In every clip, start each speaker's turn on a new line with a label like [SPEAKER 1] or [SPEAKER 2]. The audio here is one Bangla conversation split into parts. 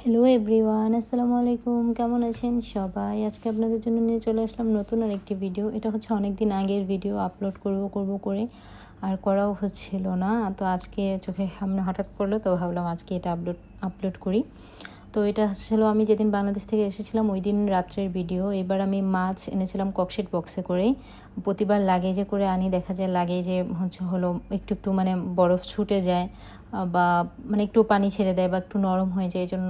[SPEAKER 1] হ্যালো এভরিওয়ান, আসসালামু আলাইকুম। কেমন আছেন সবাই? আজকে আপনাদের জন্য নিয়ে চলে আসলাম নতুন আরেকটি ভিডিও। এটা হচ্ছে অনেক দিন আগের ভিডিও, আপলোড করব করে আর করাও হচ্ছিল না। তো আজকে চোখের সামনে হঠাৎ পড়লো, তো ভাবলাম আজকে এটা আপলোড করি। তো এটা ছিল আমি যেদিন বাংলাদেশ থেকে এসেছিলাম ওই দিন রাত্রের ভিডিও। এবার আমি মাছ এনেছিলাম ককশিট বক্সে করে। প্রতিবার লাগেজে করে আনি, দেখা যায় লাগেজে হলো একটু একটু মানে বরফ ছুটে যায় বা মানে একটু পানি ছেড়ে দেয় বা একটু নরম হয়ে যায়। এই জন্য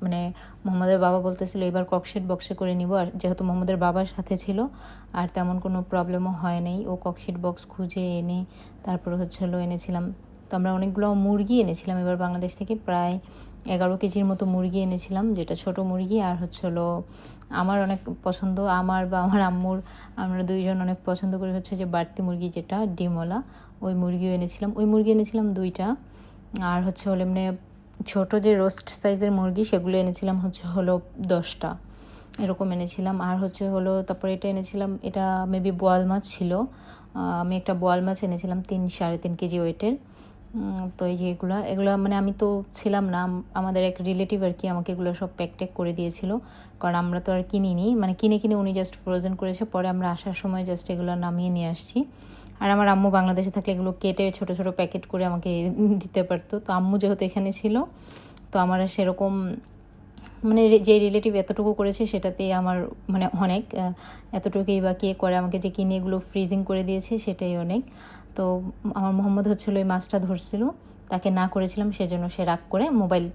[SPEAKER 1] মানে মোহাম্মদের বাবা বলতেছিল এবার ককশিট বক্সে করে নিব। আর যেহেতু মোহাম্মদের বাবার সাথে ছিল আর তেমন কোনো প্রবলেমও হয় নাই, ও ককশিট বক্স খুঁজে এনে তারপর হলো এনেছিলাম। তো আমরা অনেকগুলো মুরগি এনেছিলাম এবার বাংলাদেশ থেকে, প্রায় 11 কেজির মতো মুরগি এনেছিলাম, যেটা ছোট মুরগি। আর হলো আমার অনেক পছন্দ, আমার বা আমার আম্মুর, আমরা দুইজন অনেক পছন্দ করি হচ্ছে যে বাড়তি মুরগি, যেটা ডিমওয়ালা, ওই মুরগিও এনেছিলাম। ওই মুরগি এনেছিলাম 2টা। আর হলো এমনি ছোটো যে রোস্ট সাইজের মুরগি সেগুলো এনেছিলাম হলো 10টা এরকম এনেছিলাম। আর হলো তারপরে এটা এনেছিলাম, এটা মেবি বোয়াল মাছ ছিল। আমি একটা বোয়াল মাছ এনেছিলাম 3-3.5 কেজি ওয়েটের। তো এই যে এগুলো মানে আমি তো ছিলাম না, আমাদের এক রিলেটিভ আর কি আমাকে এগুলো সব প্যাক করে দিয়েছিল, কারণ আমরা তো আর কিনিনি, মানে কিনে উনি জাস্ট ফ্রোজেন করেছে। পরে আমরা আসার সময় জাস্ট এগুলো নামিয়ে নিয়ে আসছি। আর আমার আম্মু বাংলাদেশে থাকলে এগুলো কেটে ছোট ছোট প্যাকেট করে আমাকে দিতে পারতো। তো আম্মু যেহেতু এখানে ছিল, তো আমার সেরকম মানে যে রিলেটিভ এতটুকু করেছে সেটাতেই আমার মানে অনেক, এতটুকুই বা কে করে, আমাকে যে কিনে এগুলো ফ্রিজিং করে দিয়েছে সেটাই অনেক। তো আমার মোহাম্মদ হচ্ছিল ওই মাছটা ধরছিল, তাকে না করেছিলাম, সেজন্য সে রাগ করে মোবাইল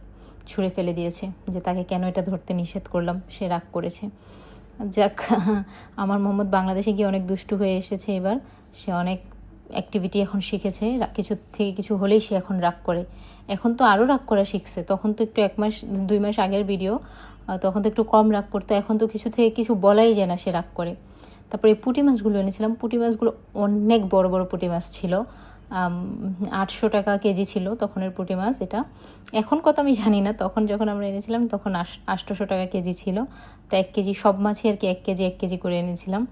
[SPEAKER 1] ছুঁড়ে ফেলে দিয়েছে, যে তাকে কেন এটা ধরতে নিষেধ করলাম, সে রাগ করেছে। যাক, আমার মোহাম্মদ বাংলাদেশে গিয়ে অনেক দুষ্টু হয়ে এসেছে এবার। সে অনেক অ্যাক্টিভিটি এখন শিখেছে, কিছু থেকে কিছু হলেই সে এখন রাগ করে। এখন তো আরও রাগ করা শিখছে, তখন তো একটু 1-2 মাস আগের ভিডিও, তখন তো একটু কম রাগ করতো, এখন তো কিছু থেকে কিছু বলাই যায় না, সে রাগ করে। তারপরে এই পুঁটি মাছগুলো এনেছিলাম, পুঁটি মাছগুলো অনেক বড় বড় পুঁটি মাছ ছিল। 800 টাকা কেজি ছিল তখনের পুঁটি মাছ। এটা এখন কত আমি জানি না, তখন যখন আমরা এনেছিলাম তখন 800 টাকা কেজি ছিল। তো 1 কেজি সব মাছই আর কি 1 কেজি করে এনেছিলাম,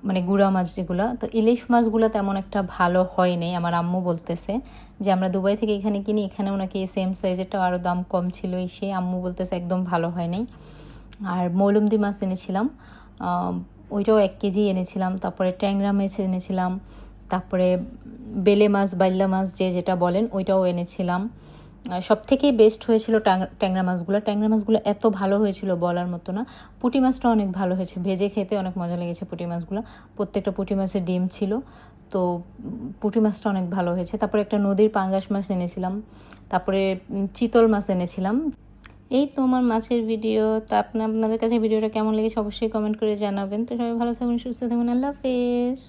[SPEAKER 1] মানে গুঁড়া মাছ যেগুলো। তো ইলিশ মাছগুলো তেমন একটা ভালো হয় নাই, আমার আম্মু বলতেছে যে আমরা দুবাই থেকে এখানে কিনি, এখানেও নাকি সেম সাইজেরটা আরও দাম কম ছিল, সে আম্মু বলতেছে একদম ভালো হয় নাই। আর মৌলুমদি মাছ এনেছিলাম, ওইটাও 1 কেজি এনেছিলাম। তারপরে ট্যাংরা মাছ এনেছিলাম, তারপরে বেলে মাছ, বাইল্লা মাছ যেটা বলেন ওইটাও এনেছিলাম। সব থেকেই বেস্ট হয়েছিল ট্যাংরা মাছগুলো এত ভালো হয়েছিল বলার মতো না। পুঁটি মাছটা অনেক ভালো হয়েছে, ভেজে খেতে অনেক মজা লেগেছে পুঁটি মাছগুলো। প্রত্যেকটা পুঁটি মাছের ডিম ছিল, তো পুঁটি মাছটা অনেক ভালো হয়েছে। তারপরে একটা নদীর পাঙ্গাস মাছ এনেছিলাম, তারপরে চিতল মাছ এনেছিলাম। এই তো আমার মাছের ভিডিও। তা আপনাদের কাছে ভিডিওটা কেমন লেগেছে অবশ্যই কমেন্ট করে জানাবেন। তো সবাই ভালো থাকবেন, সুস্থ থাকবেন, আল্লাহ হাফেজ।